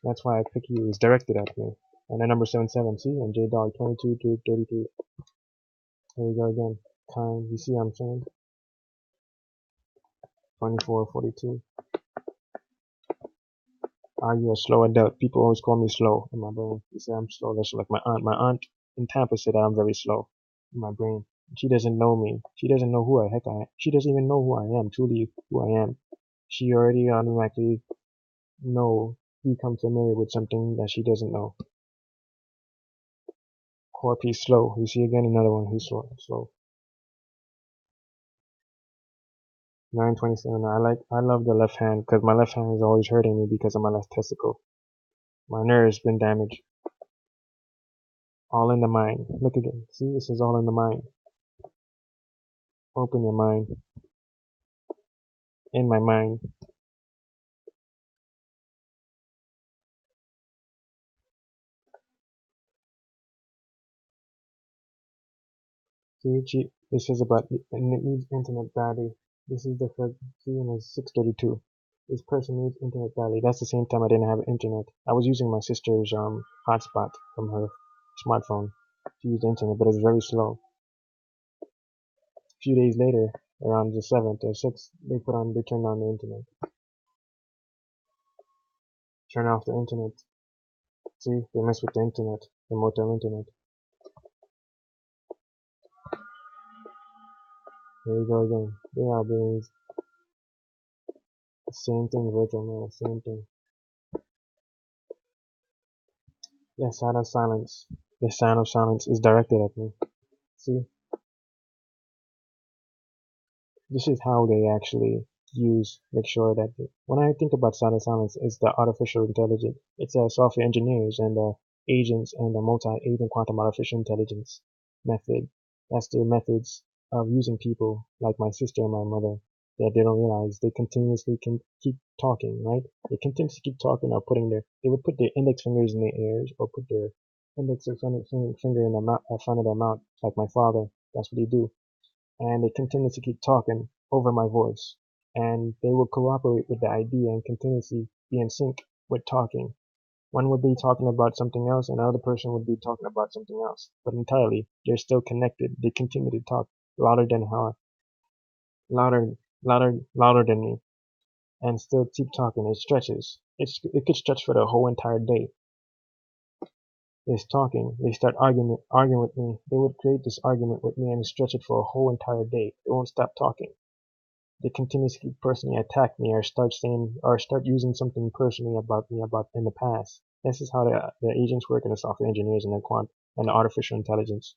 That's why I pick you. It's directed at me. And then number 77, see? And J-Dog 22 to 33. Here we go again. Time. You see what I'm saying? 24, 42. Are you a slow adult? People always call me slow in my brain. They say I'm slow. That's like my aunt. My aunt in Tampa said that I'm very slow in my brain. She doesn't know me. She doesn't know who the heck I am. She doesn't even know who I am, truly who I am. She already automatically know, become familiar with something that she doesn't know. Corp, he's slow. You see again another one. He's slow. Slow. 927. I love the left hand because my left hand is always hurting me because of my left testicle. My nerve's been damaged. All in the mind. Look again. See, this is all in the mind. Open your mind. In my mind. See, this is about and it needs internet badly. This is the first. See, and it's 6:32. This person needs internet badly. That's the same time I didn't have internet. I was using my sister's hotspot from her smartphone to use the internet, but it's very slow. A few days later, around the 7th or 6th, they turned on the internet. Turn off the internet. See, they mess with the internet, the motel internet. Here we go again. They are doing the same thing, virtual man, same thing. The sound of silence. The sound of silence is directed at me. See, this is how they actually make sure that when I think about sound of silence, it's the artificial intelligence. It's the software engineers and the agents and the multi-agent quantum artificial intelligence method. That's the methods of using people like my sister and my mother that they don't realize. They continuously can keep talking, right? They continuously keep talking or they would put their index fingers in their ears or put their index or finger in the mouth, front of their mouth, like my father. That's what he do, and they continuously keep talking over my voice, and they will cooperate with the idea and continuously be in sync with talking. One would be talking about something else, and another person would be talking about something else, but entirely they're still connected. They continue to talk louder than louder, louder than me, and still keep talking. It stretches. It could stretch for the whole entire day. Is talking, they start arguing with me. They would create this argument with me and stretch it for a whole entire day. They won't stop talking. They continuously personally attack me or start using something personally about me about in the past. This is how the agents work and the software engineers and the quant and the artificial intelligence.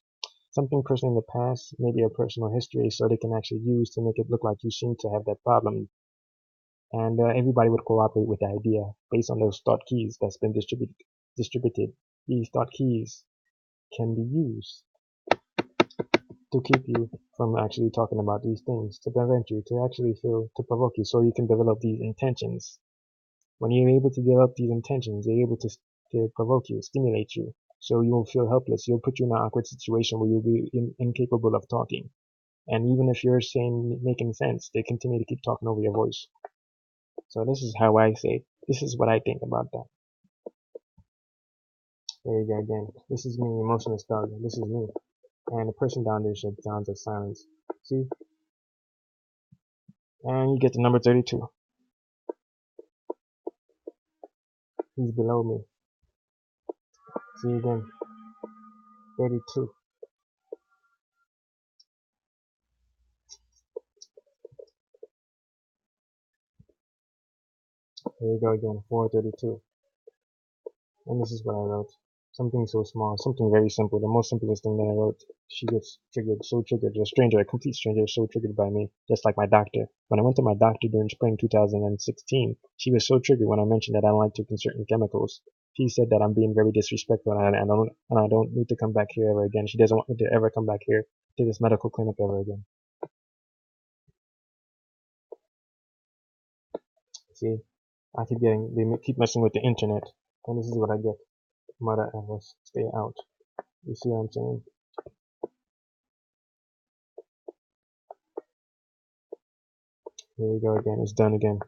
Something personal in the past, maybe a personal history, so they can actually use to make it look like you seem to have that problem. And everybody would cooperate with the idea based on those thought keys that's been distributed. These thought keys can be used to keep you from actually talking about these things, to prevent you, to provoke you, so you can develop these intentions. When you're able to develop these intentions, they're able to provoke you, stimulate you, so you will feel helpless. You'll put you in an awkward situation where you'll be incapable of talking. And even if you're making sense, they continue to keep talking over your voice. So this is how I say, this is what I think about that. There you go again. This is me, emotional nostalgia. This is me. And the person down there should sounds of silence. See? And you get to number 32. He's below me. See you again. 32. Here we go again. 432. And this is what I wrote. Something so small, something very simple, the most simplest thing that I wrote. She gets triggered, so triggered. A stranger, a complete stranger, so triggered by me, just like my doctor. When I went to my doctor during spring 2016, she was so triggered when I mentioned that I don't like taking certain chemicals. She said that I'm being very disrespectful and I don't need to come back here ever again. She doesn't want me to ever come back here to this medical clinic ever again. See, they keep messing with the internet, and this is what I get. Mother Alice, stay out. You see what I'm saying? Here we go again. It's done again.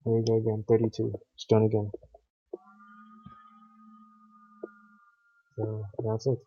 Here we go again. 32. It's done again. So that's it.